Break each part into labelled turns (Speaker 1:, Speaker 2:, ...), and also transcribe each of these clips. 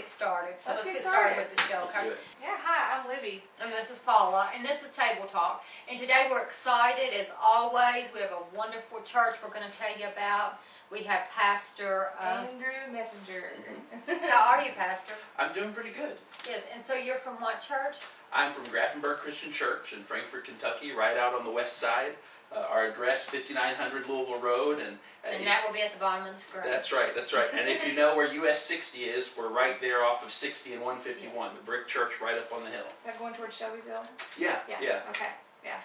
Speaker 1: get started. So let's get
Speaker 2: started
Speaker 1: with the show.
Speaker 3: Let's do it.
Speaker 2: Yeah, hi, I'm Libby.
Speaker 1: And this is Paula, and this is Table Talk. And today we're excited, as always. We have a wonderful church we're going to tell you about. We have Pastor
Speaker 2: Andrew Messenger.
Speaker 1: How are you, Pastor?
Speaker 3: I'm doing pretty good.
Speaker 1: Yes, and so you're from what church?
Speaker 3: I'm from Graefenburg Christian Church in Frankfort, Kentucky, right out on the west side. Our address, 5900 Louisville Road.
Speaker 1: And that will be at the bottom of the screen.
Speaker 3: That's right, that's right. And if you know where US 60 is, we're right there off of 60 and 151,
Speaker 1: Yes.
Speaker 3: the brick church right up on the hill.
Speaker 2: Is that going towards Shelbyville?
Speaker 3: Yeah.
Speaker 2: Okay. Yeah.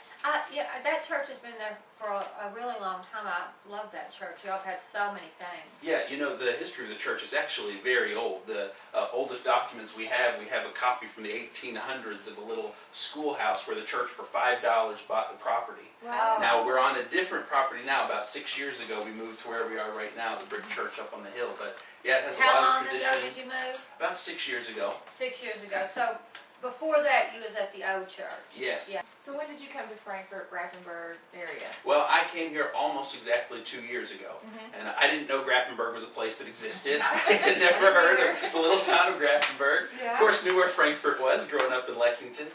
Speaker 1: Yeah, that church has been there for a really long time. I love that church. Y'all have had so many things.
Speaker 3: Yeah, you know, the history of the church is actually very old. The oldest documents we have a copy from the 1800s of a little schoolhouse where the church for $5 bought the property.
Speaker 2: Wow.
Speaker 3: Now, we're on a different property now. About 6 years ago, we moved to where we are right now, the brick church up on the hill. But yeah, it has a
Speaker 1: How
Speaker 3: lot
Speaker 1: long
Speaker 3: of tradition.
Speaker 1: ago did you move?
Speaker 3: About 6 years ago.
Speaker 1: 6 years ago. So before that, you was at the old church.
Speaker 3: Yes.
Speaker 1: Yeah.
Speaker 2: So when did you come to Frankfort, Graefenburg area?
Speaker 3: Well, I came here almost exactly 2 years ago. And I didn't know Graefenburg was a place that existed. I had never heard of the little town of Graefenburg.
Speaker 2: Yeah.
Speaker 3: Of course, knew where Frankfort was growing up in Lexington.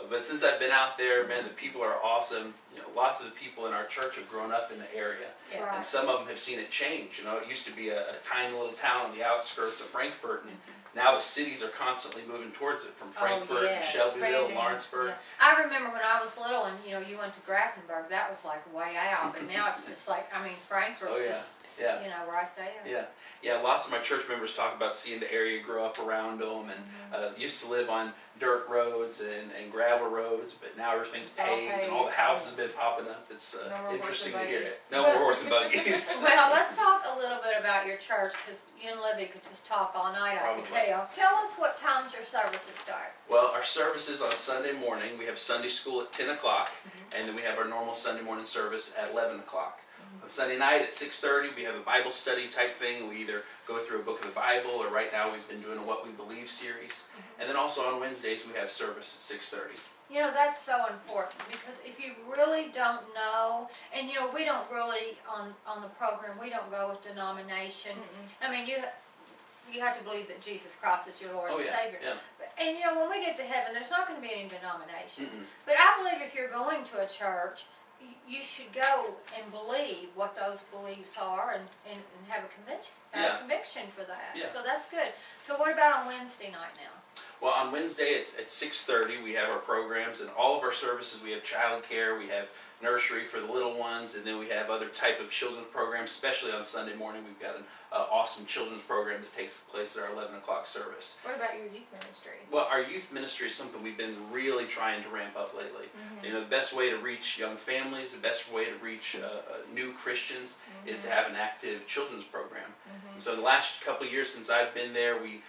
Speaker 3: But since I've been out there, man, the people are awesome. You know, lots of the people in our church have grown up in the area.
Speaker 1: Yeah.
Speaker 2: Right.
Speaker 3: And some of them have seen it change. You know, it used to be a tiny little town on the outskirts of Frankfort. And now the cities are constantly moving towards it, from Frankfort,
Speaker 1: yes.
Speaker 3: Shelbyville,
Speaker 2: Expanding.
Speaker 3: Lawrenceburg.
Speaker 1: Yeah. I remember when I was little and, you went to Graefenburg, that was like way out. But now it's just like, Frankfurt's
Speaker 3: Oh, yeah.
Speaker 1: just,
Speaker 3: Yeah.
Speaker 1: right there.
Speaker 3: Yeah. Lots of my church members talk about seeing the area grow up around them, and used to live on dirt roads and gravel roads, but now everything's
Speaker 2: It's all
Speaker 3: paved and all the
Speaker 2: paved.
Speaker 3: houses have been popping up. It's
Speaker 2: No more
Speaker 3: interesting to
Speaker 2: horse and
Speaker 3: hear
Speaker 2: buggies.
Speaker 3: it. No more horse and buggies.
Speaker 1: Well, let's talk a little bit about your church, because you and Libby could just talk all night, I could
Speaker 3: Probably.
Speaker 1: tell. Tell us what times your services start.
Speaker 3: Well, our services on Sunday morning, we have Sunday school at 10 o'clock, and then we have our normal Sunday morning service at 11 o'clock. On Sunday night at 6:30, we have a Bible study type thing. We either go through a book of the Bible, or right now we've been doing a What We Believe series. And then also on Wednesdays, we have service at 6:30.
Speaker 1: That's so important, because if you really don't know, and we don't really, on the program, we don't go with denomination. You have to believe that Jesus Christ is your Lord
Speaker 3: Oh,
Speaker 1: and
Speaker 3: yeah,
Speaker 1: Savior.
Speaker 3: yeah.
Speaker 1: And when we get to heaven, there's not going to be any denominations. But I believe if you're going to a church, you should go and believe what those beliefs are, and have a conviction for that.
Speaker 3: Yeah.
Speaker 1: So that's good. So what about on Wednesday night now?
Speaker 3: Well, on Wednesday it's at 6:30. We have our programs, and all of our services. We have child care, we have nursery for the little ones, and then we have other type of children's programs. Especially on Sunday morning, we've got an awesome children's program that takes place at our 11 o'clock service.
Speaker 2: What about your youth ministry?
Speaker 3: Well, our youth ministry is something we've been really trying to ramp up lately. The best way to reach young families, the best way to reach new Christians is to have an active children's program. And so the last couple of years since I've been there, we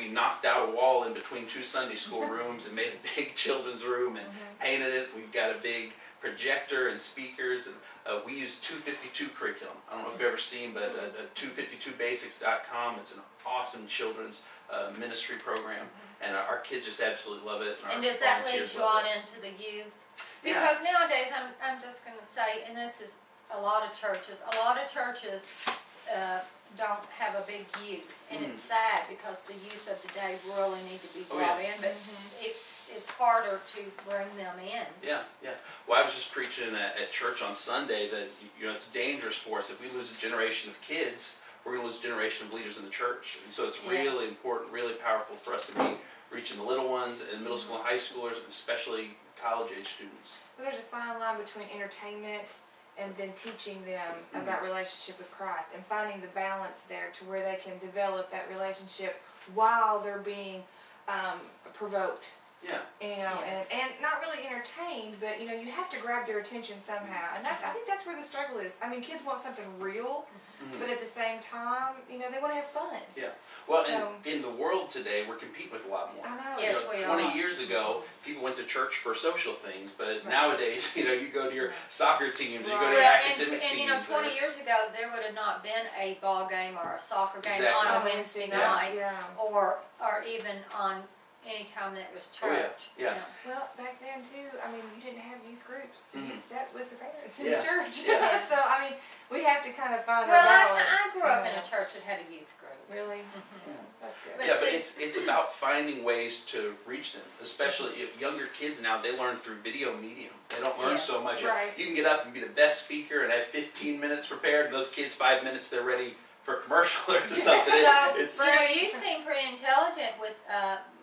Speaker 3: knocked out a wall in between two Sunday school rooms and made a big children's room and painted it. We've got a big projector and speakers, and we use 252 curriculum. I don't know if you've ever seen, but 252basics.com. It's an awesome children's ministry program, and our kids just absolutely love it.
Speaker 1: And does that lead you on into the youth? Because nowadays, I'm just going to say, and this is a lot of churches don't have a big youth, and it's sad because the youth of today really need to be brought in, but it's harder to bring them in.
Speaker 3: Yeah. Well, I was just preaching at church on Sunday that it's dangerous for us. If we lose a generation of kids, we're going to lose a generation of leaders in the church. And so it's really important, really powerful for us to be reaching the little ones and middle school and high schoolers, and especially college-age students.
Speaker 2: Well, there's a fine line between entertainment and then teaching them about relationship with Christ, and finding the balance there to where they can develop that relationship while they're being provoked.
Speaker 3: Yeah.
Speaker 2: And not really entertained, but you have to grab their attention somehow, and I think that's where the struggle is. Kids want something real, but at the same time, they want to have fun.
Speaker 3: Yeah. Well, in the world today, we're competing with a lot more.
Speaker 2: I know.
Speaker 1: Yes, we
Speaker 3: 20
Speaker 1: are.
Speaker 3: years ago, people went to church for social things, but nowadays, you go to your soccer teams, you go to your academic teams.
Speaker 1: 20 years ago, there would have not been a ball game or a soccer game
Speaker 3: Exactly.
Speaker 1: on a Wednesday night,
Speaker 2: Yeah.
Speaker 1: or even on any time that it was church.
Speaker 3: Yeah.
Speaker 2: Well, back then too, you didn't have youth groups. The youth sat with the parents in
Speaker 3: Yeah.
Speaker 2: the church.
Speaker 3: Yeah.
Speaker 2: So we have to kind of find
Speaker 1: Well,
Speaker 2: our balance.
Speaker 1: I grew up in a church that had a youth group.
Speaker 2: Really? Yeah, that's good.
Speaker 1: But
Speaker 3: Yeah, but
Speaker 1: see,
Speaker 3: it's about finding ways to reach them, especially if younger kids now, they learn through video medium. They don't learn so much.
Speaker 2: Right.
Speaker 3: You can get up and be the best speaker and have 15 minutes prepared, and those kids 5 minutes they're ready for a commercial or something.
Speaker 1: So, you seem pretty intelligent with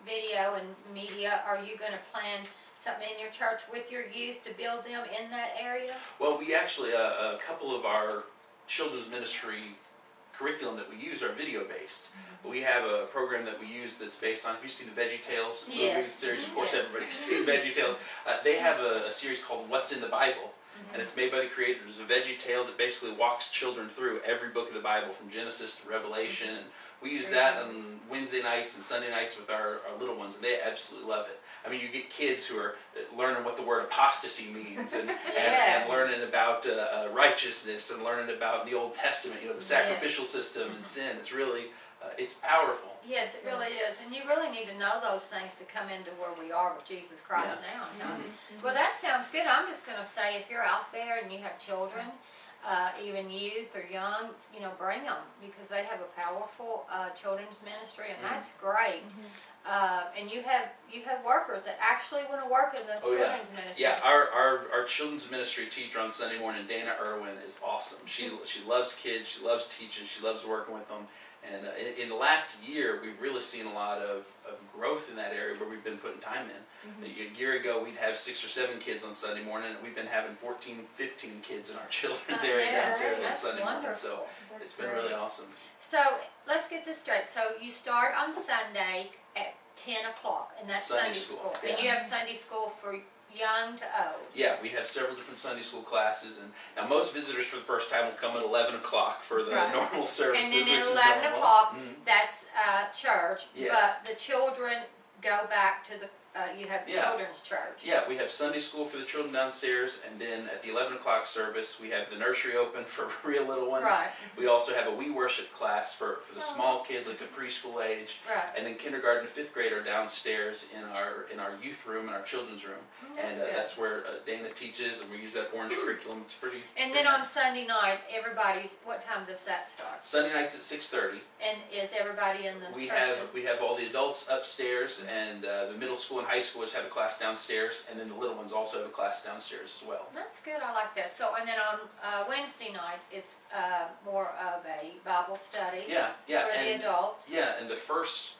Speaker 1: video and media. Are you going to plan something in your church with your youth to build them in that area?
Speaker 3: Well, we actually, a couple of our children's ministry curriculum that we use are video based. We have a program that we use that's based on, if you see the Veggie Tales movie series, of course everybody's seen Veggie Tales. They have a series called What's in the Bible, and it's made by the creators of Veggie Tales. It basically walks children through every book of the Bible from Genesis to Revelation, and we use that on Wednesday nights and Sunday nights with our little ones, and they absolutely love it. I mean, you get kids who are learning what the word apostasy means, and learning about righteousness, and learning about the Old Testament, the sacrificial system and sin. It's really, it's powerful.
Speaker 1: Yes, it really is. And you really need to know those things to come into where we are with Jesus Christ now. Well, that sounds good. I'm just going to say, if you're out there and you have children, even youth or young, bring them, because they have a powerful children's ministry, and that's great. And you have workers that actually want to work in the children's ministry.
Speaker 3: Yeah, our children's ministry teacher on Sunday morning, Dana Irwin, is awesome. She loves kids, she loves teaching, she loves working with them. And in the last year, we've really seen a lot of growth in that area where we've been putting time in. A year ago, we'd have 6 or 7 kids on Sunday morning, and we've been having 14, 15 kids in our children's area downstairs on Sunday morning. So it's been really awesome.
Speaker 1: So let's get this straight. So you start on Sunday at 10 o'clock, and that's Sunday school.
Speaker 3: Yeah.
Speaker 1: And you have Sunday school for young to old.
Speaker 3: Yeah, we have several different Sunday school classes, and now most visitors for the first time will come at 11 o'clock for the normal services.
Speaker 1: And then at 11 o'clock, that's church,
Speaker 3: Yes.
Speaker 1: but the children go back to the, you have children's church.
Speaker 3: Yeah, we have Sunday school for the children downstairs, and then at the 11 o'clock service, we have the nursery open for real little ones.
Speaker 1: Right.
Speaker 3: We also have a We Worship class for the small kids, like the preschool age.
Speaker 1: Right.
Speaker 3: And then kindergarten and 5th grade are downstairs in our youth room and our children's room. That's where Dana teaches, and we use that orange curriculum. It's pretty.
Speaker 1: And then on Sunday night, what time does that start?
Speaker 3: Sunday nights at 6:30.
Speaker 1: And is everybody in the church?
Speaker 3: We have all the adults upstairs, and the middle school and high schoolers have a class downstairs, and then the little ones also have a class downstairs as well.
Speaker 1: That's good. I like that. So, and then on Wednesday nights, it's more of a Bible study.
Speaker 3: Yeah,
Speaker 1: for the adults.
Speaker 3: Yeah, and the first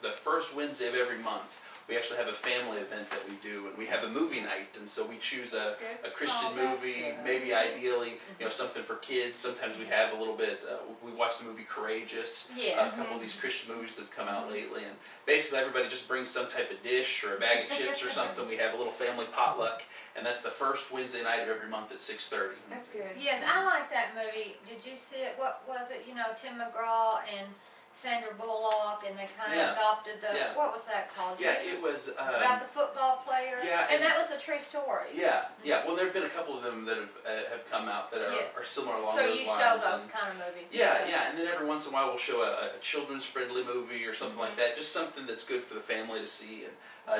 Speaker 3: Wednesday of every month, we actually have a family event that we do, and we have a movie night, and so we choose a Christian movie, maybe ideally, something for kids. Sometimes we have a little bit, we watch the movie Courageous, a couple of these Christian movies that have come out lately, and basically everybody just brings some type of dish or a bag of chips or something. We have a little family potluck, and that's the first Wednesday night of every month at 6:30.
Speaker 2: That's good.
Speaker 1: Yes, I like that movie. Did you see it? What was it? Tim McGraw and Sandra Bullock, and they kind of adopted the, what was that called?
Speaker 3: Yeah, it was
Speaker 1: about the football player.
Speaker 3: Yeah,
Speaker 1: and that was a true story.
Speaker 3: Yeah. Well, there have been a couple of them that have come out that are similar along
Speaker 1: so
Speaker 3: those lines.
Speaker 1: So you show those kind of movies.
Speaker 3: Yeah, and then every once in a while we'll show a children's friendly movie or something like that. Just something that's good for the family to see, and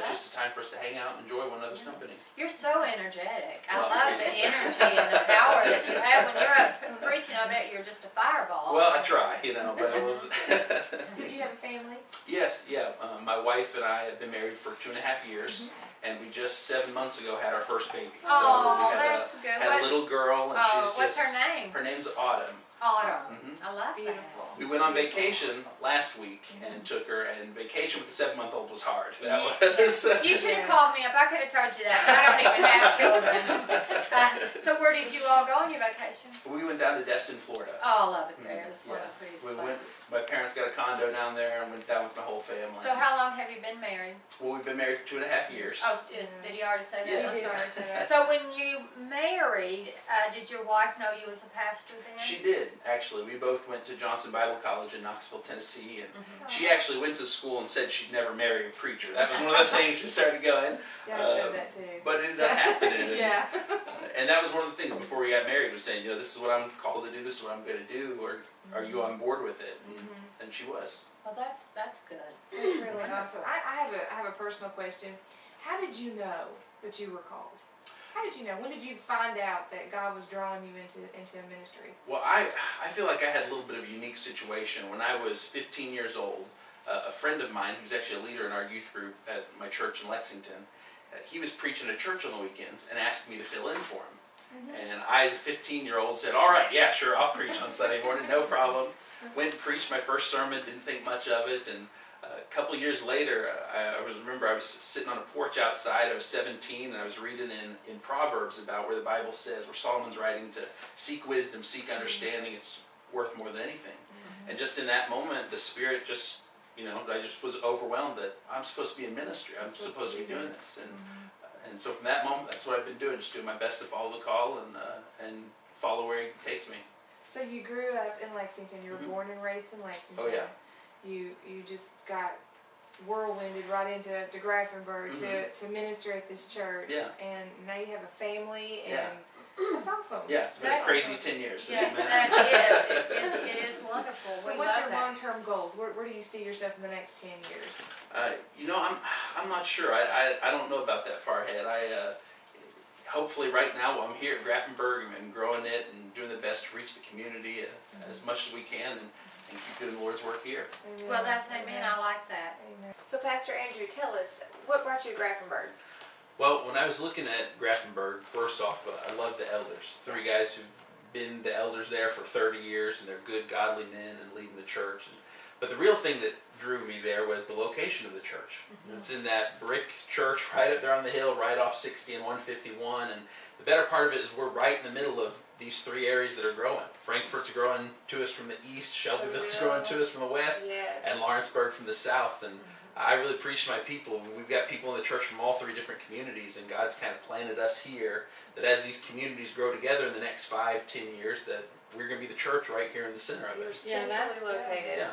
Speaker 3: just a time for us to hang out and enjoy one another's company.
Speaker 1: You're so energetic. I love the energy and the power that you have when you're up preaching. I bet you're just a fireball.
Speaker 3: Well, I try, but it was.
Speaker 2: Did you have a family?
Speaker 3: Yes, yeah. My wife and I have been married for 2.5 years, and we just 7 months ago had our first baby.
Speaker 1: Oh,
Speaker 3: so we
Speaker 1: that's good.
Speaker 3: Had a little girl, and she's
Speaker 1: what's her name?
Speaker 3: Her name's Autumn.
Speaker 1: Autumn. I love
Speaker 2: Beautiful.
Speaker 3: We went on vacation last week and took her, and vacation with the 7-month-old was hard. That was.
Speaker 1: You should have called me up. I could have told you that, but I don't even have children. So where did you all go on your vacation?
Speaker 3: We went down to Destin, Florida.
Speaker 1: Oh, I love it there. That's one of the prettiest places.
Speaker 3: My parents got a condo down there, and went down with my whole family.
Speaker 1: So how long have you been married?
Speaker 3: Well, we've been married for 2.5 years.
Speaker 1: Oh, did he already say that?
Speaker 3: Yeah.
Speaker 1: I'm sorry. So when you married, did your wife know you was a pastor then?
Speaker 3: She did, actually. We both went to Johnson Bible College in Knoxville, Tennessee, and she actually went to school and said she'd never marry a preacher. That was one of the things she started going.
Speaker 2: Yeah, I said that too.
Speaker 3: But it ended up happening.
Speaker 2: Yeah.
Speaker 3: And that was one of the things before we got married, was saying, this is what I'm called to do, this is what I'm going to do, or are you on board with it? And she was.
Speaker 1: Well, that's good.
Speaker 2: That's really awesome. I have a personal question. How did you know that you were called? How did you know? When did you find out that God was drawing you into a ministry?
Speaker 3: Well, I feel like I had a little bit of a unique situation. When I was 15 years old, a friend of mine who's actually a leader in our youth group at my church in Lexington. He was preaching at church on the weekends and asked me to fill in for him. And I, as a 15-year-old, said, all right, yeah, sure, I'll preach on Sunday morning, no problem. Went and preached my first sermon, didn't think much of it, and a couple of years later, I was sitting on a porch outside. I was 17, and I was reading in Proverbs about where the Bible says, where Solomon's writing to seek wisdom, seek understanding. It's worth more than anything. And just in that moment, the Spirit just, I just was overwhelmed that I'm supposed to be in ministry. I'm supposed to be doing this. And so from that moment, that's what I've been doing, just doing my best to follow the call and follow where He takes me.
Speaker 2: So you grew up in Lexington. You were born and raised in Lexington.
Speaker 3: Oh, yeah.
Speaker 2: You just got whirlwinded right into Graefenburg to minister at this church.
Speaker 3: Yeah.
Speaker 2: And now you have a family, and
Speaker 3: Yeah.
Speaker 2: that's awesome.
Speaker 3: Yeah, it's been a crazy 10 years since
Speaker 1: Yeah,
Speaker 3: I met.
Speaker 1: that is. It is wonderful.
Speaker 2: So
Speaker 1: We
Speaker 2: what's
Speaker 1: love
Speaker 2: your
Speaker 1: that.
Speaker 2: long-term goals? Where do you see yourself in the next 10 years?
Speaker 3: I'm not sure. I don't know about that far ahead. Hopefully right now I'm here at Graefenburg and growing it and doing the best to reach the community as much as we can and keep doing the Lord's work here.
Speaker 2: Amen.
Speaker 1: Well, that's amen. I like that.
Speaker 2: Amen. So Pastor Andrew, tell us, what brought you to Graefenburg?
Speaker 3: Well, when I was looking at Graefenburg, first off, I love the elders. 3 guys who've been the elders there for 30 years, and they're good, godly men and leading the church. But the real thing that drew me there was the location of the church. It's in that brick church right up there on the hill, right off 60 and 151. And the better part of it is we're right in the middle of these 3 areas that are growing. Frankfurt's growing to us from the east, Shelbyville's growing to us from the west,
Speaker 2: Yes.
Speaker 3: and Lawrenceburg from the south. And I really appreciate my people. We've got people in the church from all 3 different communities, and God's kind of planted us here that as these communities grow together in the next 5, 10 years, that we're going to be the church right here in the center of
Speaker 2: You're
Speaker 3: it.
Speaker 2: centrally
Speaker 1: that's good.
Speaker 2: located.
Speaker 3: Yeah.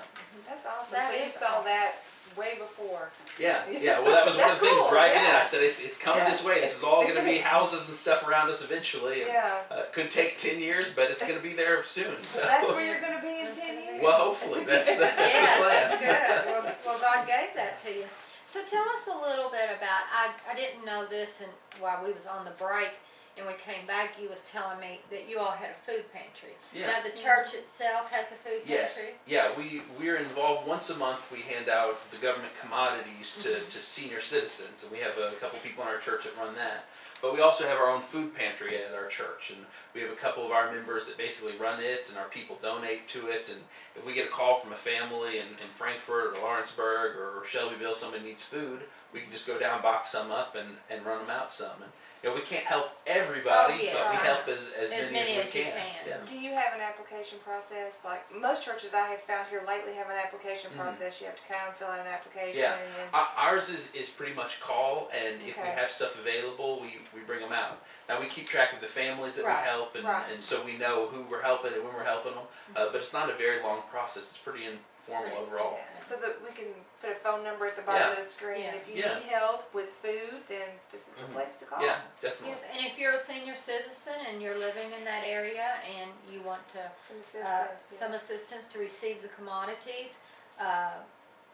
Speaker 2: That's awesome.
Speaker 1: That
Speaker 2: so you
Speaker 1: is
Speaker 2: saw
Speaker 1: awesome.
Speaker 2: that way before.
Speaker 3: Yeah. Well, that was one of
Speaker 2: That's
Speaker 3: the things
Speaker 2: cool,
Speaker 3: driving in.
Speaker 2: yeah.
Speaker 3: I said, it's coming this way. This is all going to be houses and stuff around us eventually. And,
Speaker 2: Yeah.
Speaker 3: could take 10 years, but it's going to be there soon. So.
Speaker 2: That's where you're going to be in 10 years?
Speaker 3: Well, hopefully. That's the plan.
Speaker 1: Yes, that's good. Well, God gave that to you. So tell us a little bit about, I didn't know this and while we was on the break and we came back, you was telling me that you all had a food pantry.
Speaker 3: Yeah.
Speaker 1: Now the church itself has a food
Speaker 3: Yes.
Speaker 1: pantry?
Speaker 3: Yeah, we're involved once a month. We hand out the government commodities to senior citizens, and we have a couple people in our church that run that. But we also have our own food pantry at our church, and we have a couple of our members that basically run it, and our people donate to it. And if we get a call from a family in Frankfurt or Lawrenceburg or Shelbyville, somebody needs food, we can just go down, box some up, and run them out some. And we can't help everybody,
Speaker 1: Oh, yes.
Speaker 3: but we help as many as we
Speaker 1: you
Speaker 3: can.
Speaker 1: can.
Speaker 3: Yeah.
Speaker 2: Do you have an application process? Like most churches I have found here lately have an application process. You have to come, fill out an application.
Speaker 3: Yeah.
Speaker 2: And
Speaker 3: Ours is pretty much call, and if we
Speaker 2: Okay.
Speaker 3: have stuff available, we bring them out. Now we keep track of the families that
Speaker 1: Right,
Speaker 3: we help, and,
Speaker 2: right.
Speaker 3: and so we know who we're helping and when we're helping them. But it's not a very long process. It's pretty informal overall.
Speaker 2: Yeah. So that we can put a phone number at the bottom
Speaker 3: Yeah.
Speaker 2: of the screen.
Speaker 1: Yeah.
Speaker 2: And if you
Speaker 3: Yeah.
Speaker 2: need help with food, then this is the place to call.
Speaker 3: Yeah, definitely.
Speaker 1: Yes, and if you're a senior citizen and you're living in that area and you want to
Speaker 2: Some assistance.
Speaker 1: some assistance to receive the commodities,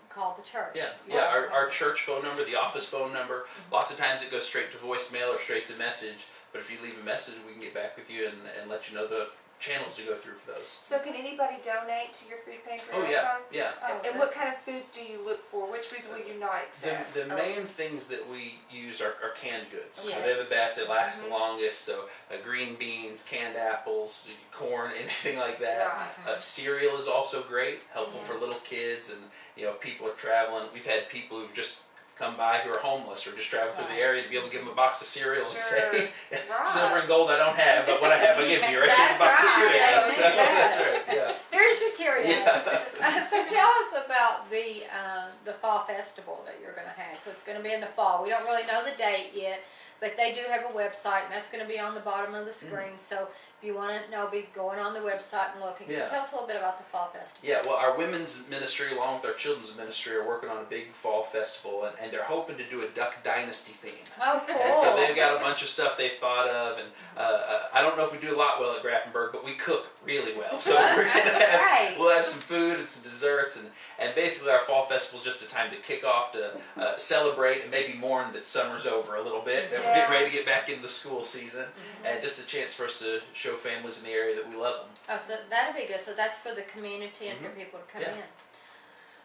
Speaker 1: call the church.
Speaker 3: Yeah, our church phone number, the office phone number, lots of times it goes straight to voicemail or straight to message, but if you leave a message, we can get back with you and let you know the channels to go through for those.
Speaker 2: So can anybody donate to your food pantry?
Speaker 3: Oh yeah, yeah.
Speaker 2: And what kind of foods do you look for? Which foods will you not accept?
Speaker 3: The main things that we use are canned goods.
Speaker 1: Yeah.
Speaker 3: They're the best, they last the longest, so green beans, canned apples, corn, anything like that.
Speaker 2: Right.
Speaker 3: Cereal is also great, helpful for little kids, and if people are traveling, we've had people who've just come by who are homeless or just travel through the area to be able to give them a box of cereal and say,
Speaker 2: Right.
Speaker 3: silver and gold I don't have, but what I have I give you, right?
Speaker 1: That's
Speaker 3: a box of
Speaker 1: right.
Speaker 3: Cheerios. So
Speaker 1: Yeah.
Speaker 3: that's right, yeah.
Speaker 1: Here's your Cheerios.
Speaker 3: Yeah.
Speaker 1: So tell us about the fall festival that you're going to have. So it's going to be in the fall. We don't really know the date yet, but they do have a website, and that's going to be on the bottom of the screen. So if you want to know, be going on the website and looking.
Speaker 3: Yeah.
Speaker 1: So tell us a little bit about the fall festival.
Speaker 3: Yeah, well, our women's ministry, along with our children's ministry, are working on a big fall festival, and they're hoping to do a Duck Dynasty theme.
Speaker 1: Oh, cool.
Speaker 3: And so they've got a bunch of stuff they've thought of, and I don't know if we do a lot well at Graefenburg, but we cook really well. So we're
Speaker 1: Right.
Speaker 3: we'll have some food and some desserts, and basically our fall festival is just a time to kick off, to celebrate, and maybe mourn that summer's over a little bit, that we're getting ready to get back into the school season, and just a chance for us to show families in the area that we love them.
Speaker 1: Oh, so that'll be good. So that's for the community and for people to come
Speaker 3: Yeah.
Speaker 1: in.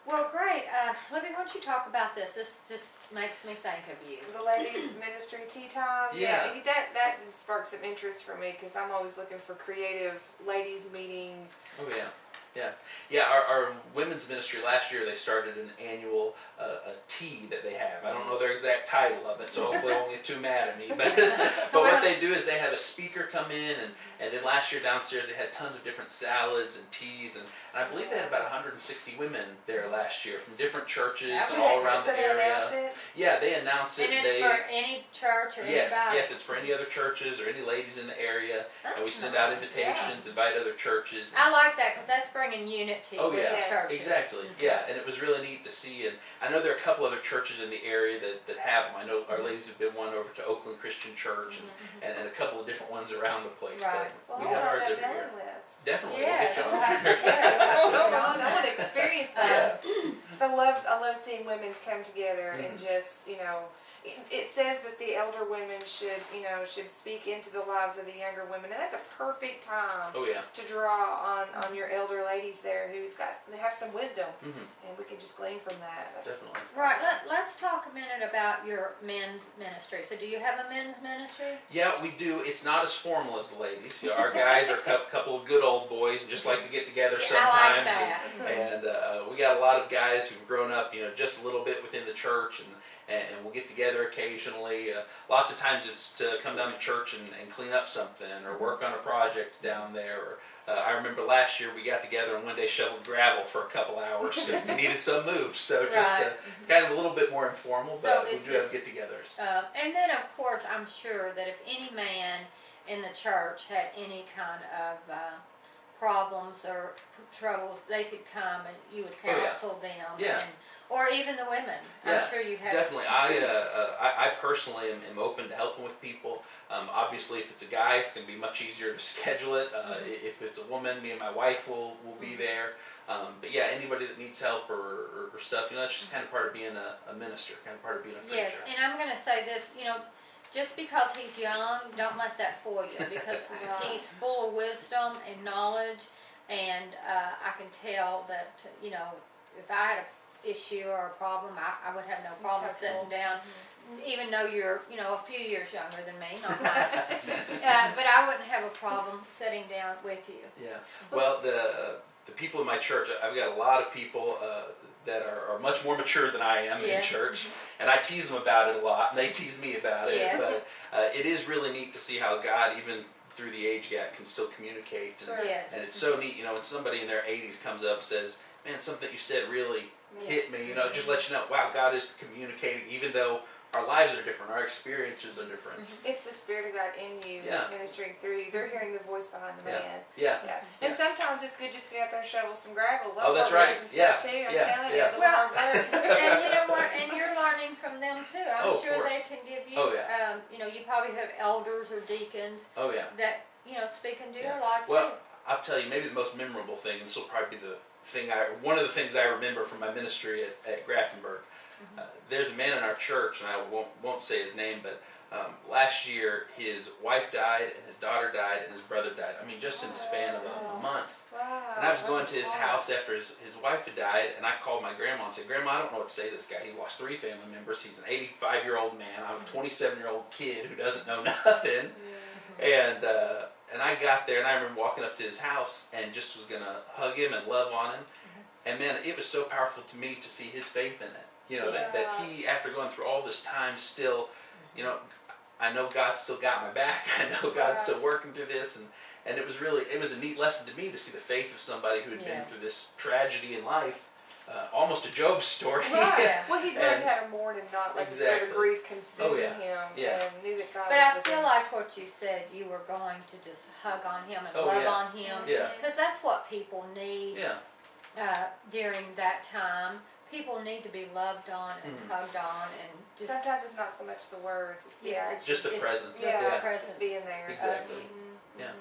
Speaker 1: Well, great. Libby, why don't you talk about this? This just makes me think of you.
Speaker 2: The ladies' ministry tea time.
Speaker 3: Yeah.
Speaker 2: That sparked some interest for me because I'm always looking for creative ladies meeting.
Speaker 3: Oh yeah, yeah. Our women's ministry last year, they started an annual tea that they have. I don't know their exact title of it, so hopefully they won't get too mad at me. But what they do is they have a speaker come in, and then last year downstairs they had tons of different salads and teas, and I believe they had about 160 women there last year from different churches and all around the area.
Speaker 2: Announce it?
Speaker 3: Yeah, they announce it.
Speaker 1: And it's for any church or
Speaker 3: Yes,
Speaker 1: anybody?
Speaker 3: yes, it's for any other churches or any ladies in the area, and we
Speaker 1: That's
Speaker 3: send out
Speaker 1: nice,
Speaker 3: invitations, invite other churches.
Speaker 1: I like that because that's bringing unity
Speaker 3: Oh,
Speaker 1: with
Speaker 3: yeah.
Speaker 1: the churches.
Speaker 3: Exactly, yeah, and it was really neat to see, and I know there are a couple other churches in the area that have them. I know our ladies have been one over to Oakland Christian Church, and a couple of different ones around the place,
Speaker 1: Right.
Speaker 3: but
Speaker 2: Well,
Speaker 3: we have
Speaker 2: I
Speaker 3: ours
Speaker 2: want
Speaker 3: every
Speaker 2: that
Speaker 3: year.
Speaker 2: mailing list.
Speaker 3: Definitely,
Speaker 1: Yeah,
Speaker 3: we'll get you on.
Speaker 2: I want to experience that.
Speaker 3: Yeah.
Speaker 2: So I love seeing women come together and just, it says that the elder women should speak into the lives of the younger women, and that's a perfect time
Speaker 3: Oh yeah.
Speaker 2: to draw on your elder ladies there they have some wisdom,
Speaker 3: Mm-hmm.
Speaker 2: and we can just glean from that.
Speaker 3: Definitely.
Speaker 1: Right, let's talk a minute about your men's ministry. So do you have a men's ministry?
Speaker 3: Yeah, we do. It's not as formal as the ladies. You know, our guys are a couple of good old boys and just like to get together
Speaker 1: Yeah,
Speaker 3: sometimes.
Speaker 1: I like that.
Speaker 3: And we got a lot of guys who've grown up, just a little bit within the church, and we'll get together occasionally. Lots of times it's to come down to church and clean up something or work on a project down there. Or, I remember last year we got together and one day shoveled gravel for a couple hours because we needed some moved. So just
Speaker 1: Right.
Speaker 3: kind of a little bit more informal,
Speaker 1: So
Speaker 3: but we
Speaker 1: it's
Speaker 3: do have
Speaker 1: just,
Speaker 3: get-togethers.
Speaker 1: And then, of course, I'm sure that if any man in the church had any kind of problems or troubles, they could come and you would
Speaker 3: Oh, yeah.
Speaker 1: counsel them.
Speaker 3: Yeah.
Speaker 1: Or even the women.
Speaker 3: Yeah,
Speaker 1: I'm sure you have.
Speaker 3: Definitely. I personally am open to helping with people. Obviously, if it's a guy, it's going to be much easier to schedule it. If it's a woman, me and my wife will be there. But yeah, anybody that needs help or stuff, that's just kind of part of being a minister, kind of part of being a preacher.
Speaker 1: Yes, and I'm going to say this, just because he's young, don't let that fool you, because he's full of wisdom and knowledge, and I can tell that, if I had an issue or a problem, I would have no problem sitting down, even though you're, a few years younger than me, not mine. But I wouldn't have a problem sitting down with you.
Speaker 3: Yeah. Well, the people in my church, I've got a lot of people that are much more mature than I am in church, and I tease them about it a lot, and they tease me about it.
Speaker 1: Yeah.
Speaker 3: But it is really neat to see how God, even through the age gap, can still communicate. And,
Speaker 1: Yes.
Speaker 3: and it's so neat, when somebody in their 80s comes up and says, "Man, something that you said really hit me," it just lets you know, wow, God is communicating, even though our lives are different, our experiences are different.
Speaker 2: It's the Spirit of God in you ministering through you. They're hearing the voice behind the man.
Speaker 3: Yeah.
Speaker 2: And sometimes it's good just to get out there and shovel some gravel.
Speaker 3: Oh, that's right.
Speaker 2: Some stuff too. I'm telling you, a little hard work.
Speaker 1: And you know what? And you're learning from them too. I'm
Speaker 3: Oh, of
Speaker 1: sure
Speaker 3: course.
Speaker 1: they can give you.
Speaker 3: Oh, yeah.
Speaker 1: You probably have elders or deacons
Speaker 3: Oh yeah.
Speaker 1: that speak into
Speaker 3: Yeah.
Speaker 1: your life
Speaker 3: Well,
Speaker 1: too.
Speaker 3: I'll tell you, maybe the most memorable thing, and this will probably be one of the things I remember from my ministry at Graefenburg. There's a man in our church, and I won't say his name, but last year his wife died, and his daughter died, and his brother died. I mean, just in the span of a month.
Speaker 2: Wow.
Speaker 3: And I was going to his house after his wife had died, and I called my grandma and said, "Grandma, I don't know what to say to this guy. He's lost 3 family members. He's an 85-year-old man. I'm a 27-year-old kid who doesn't know nothing." And I got there, and I remember walking up to his house and just was going to hug him and love on him. And man, it was so powerful to me to see his faith in it. That he, after going through all this time, still, I know God's still got my back. I know God's still working through this. And it was a neat lesson to me to see the faith of somebody who had been through this tragedy in life. Almost a Job story.
Speaker 2: Right. Well, he learned how to mourn and not let the spirit of grief consume him, and knew that God
Speaker 1: But
Speaker 2: was
Speaker 1: I
Speaker 2: with
Speaker 1: still
Speaker 2: him.
Speaker 1: liked what you said. You were going to just hug on him and
Speaker 3: Oh,
Speaker 1: love
Speaker 3: yeah.
Speaker 1: on him.
Speaker 3: Yeah.
Speaker 1: Because that's what people need
Speaker 3: Yeah.
Speaker 1: during that time. People need to be loved on and hugged on and just
Speaker 2: Sometimes it's not so much the words. It's
Speaker 3: Just the presence.
Speaker 1: Just the
Speaker 2: just
Speaker 1: presence.
Speaker 2: being there.
Speaker 3: Exactly.
Speaker 2: Mhm.
Speaker 3: Yeah.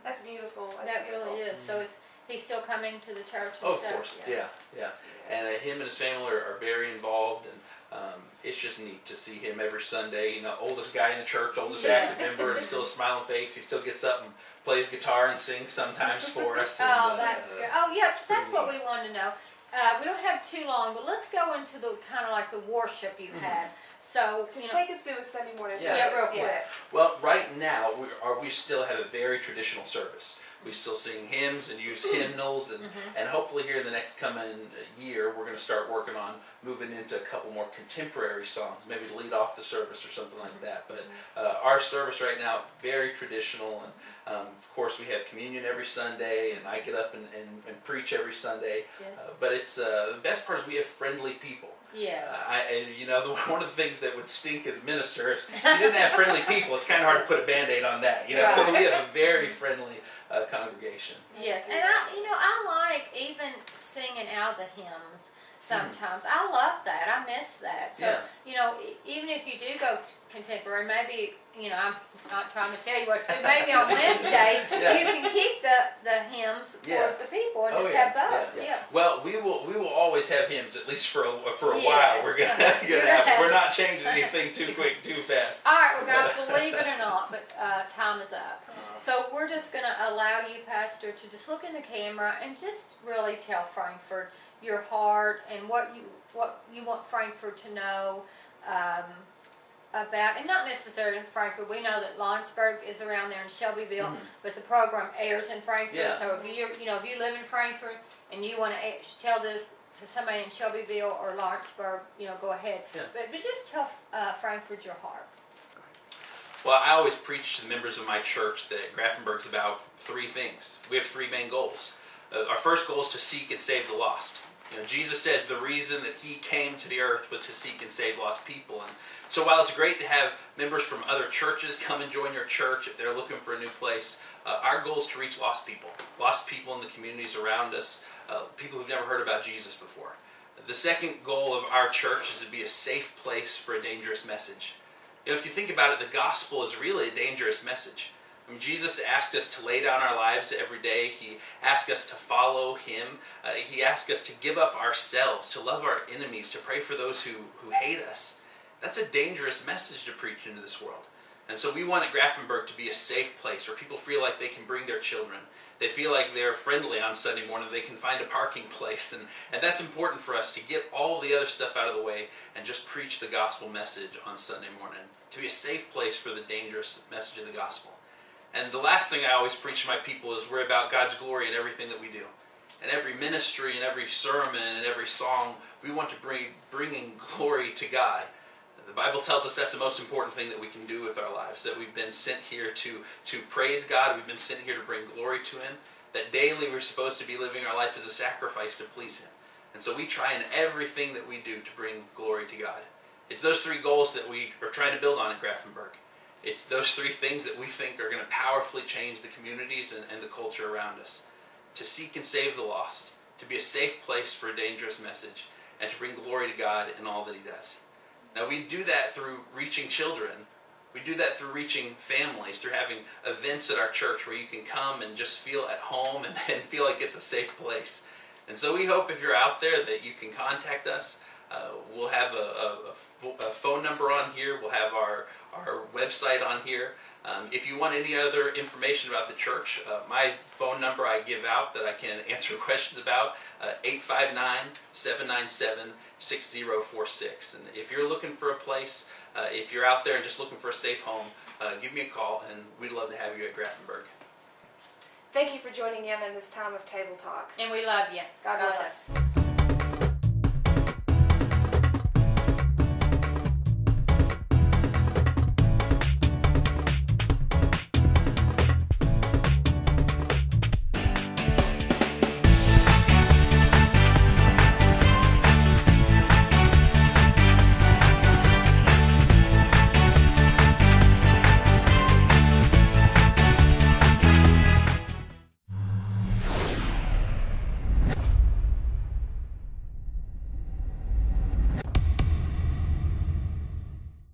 Speaker 2: That's beautiful.
Speaker 1: That really is. So he's still coming to the church and
Speaker 3: Oh,
Speaker 1: stuff.
Speaker 3: of course. Yeah. And him and his family are very involved, and it's just neat to see him every Sunday. Oldest guy in the church, oldest active member, and still a smiling face. He still gets up and plays guitar and sings sometimes for us.
Speaker 1: Oh,
Speaker 3: and,
Speaker 1: that's good. Oh, yes, that's what we wanted to know. we don't have too long, but let's go into the kind of like the worship you had. So,
Speaker 2: Just take us through a Sunday morning
Speaker 3: Yeah.
Speaker 1: Yeah,
Speaker 2: service.
Speaker 1: real quick.
Speaker 3: Well, right now we still have a very traditional service. We still sing hymns and use hymnals, and hopefully here in the next coming year, we're going to start working on moving into a couple more contemporary songs, maybe to lead off the service or something like that. But our service right now, very traditional, and of course we have communion every Sunday, and I get up and preach every Sunday.
Speaker 1: Yes.
Speaker 3: But it's the best part is we have friendly people.
Speaker 1: Yes.
Speaker 3: One of the things that would stink as ministers, if you didn't have friendly people, it's kind of hard to put a Band-Aid on that.
Speaker 1: Right.
Speaker 3: We have a very friendly congregation.
Speaker 1: Yes, and I like even singing out the hymns sometimes. I love that. I miss that. So,
Speaker 3: Yeah.
Speaker 1: Even if you do go contemporary, maybe, I'm not trying to tell you what to do, maybe on Wednesday, you can keep the hymns for the people and just have both. Yeah.
Speaker 3: Well, we will always have hymns, at least for a while.
Speaker 1: Yes.
Speaker 3: We're gonna have. We're not changing anything too quick, too fast.
Speaker 1: All right, well, guys, believe it or not, but time is up. So we're just going to allow you, Pastor, to just look in the camera and just really tell Frankfurt your heart and what you want Frankfurt to know about, and not necessarily Frankfurt. We know that Lawrenceburg is around there in Shelbyville, but the program airs in Frankfurt.
Speaker 3: Yeah.
Speaker 1: So if you live in Frankfurt and you want to tell this to somebody in Shelbyville or Lawrenceburg, go ahead.
Speaker 3: Yeah.
Speaker 1: But just tell Frankfurt your heart.
Speaker 3: Well, I always preach to the members of my church that Graefenburg's about three things. We have three main goals. Our first goal is to seek and save the lost. Jesus says the reason that he came to the earth was to seek and save lost people. And so while it's great to have members from other churches come and join your church if they're looking for a new place, our goal is to reach lost people in the communities around us, people who've never heard about Jesus before. The second goal of our church is to be a safe place for a dangerous message. If you think about it, the gospel is really a dangerous message. Jesus asked us to lay down our lives every day. He asked us to follow him. He asked us to give up ourselves, to love our enemies, to pray for those who hate us. That's a dangerous message to preach into this world. And so we want at Graefenburg to be a safe place where people feel like they can bring their children. They feel like they're friendly on Sunday morning. They can find a parking place. And that's important for us to get all the other stuff out of the way and just preach the gospel message on Sunday morning. To be a safe place for the dangerous message of the gospel. And the last thing I always preach to my people is we're about God's glory in everything that we do. In every ministry, in every sermon, in every song, we want to bringing glory to God. The Bible tells us that's the most important thing that we can do with our lives, that we've been sent here to praise God, we've been sent here to bring glory to him, that daily we're supposed to be living our life as a sacrifice to please him. And so we try in everything that we do to bring glory to God. It's those three goals that we are trying to build on at Graefenburg. It's those three things that we think are going to powerfully change the communities and the culture around us. To seek and save the lost, to be a safe place for a dangerous message, and to bring glory to God in all that he does. Now we do that through reaching children. We do that through reaching families, through having events at our church where you can come and just feel at home and feel like it's a safe place. And so we hope if you're out there that you can contact us. We'll have a phone number on here. We'll have our website on here. If you want any other information about the church, my phone number I give out that I can answer questions about, 859-797-6046. And if you're looking for a place, if you're out there and just looking for a safe home, give me a call and we'd love to have you at Graefenburg.
Speaker 2: Thank you for joining in this time of Table Talk.
Speaker 1: And we love you.
Speaker 2: God bless.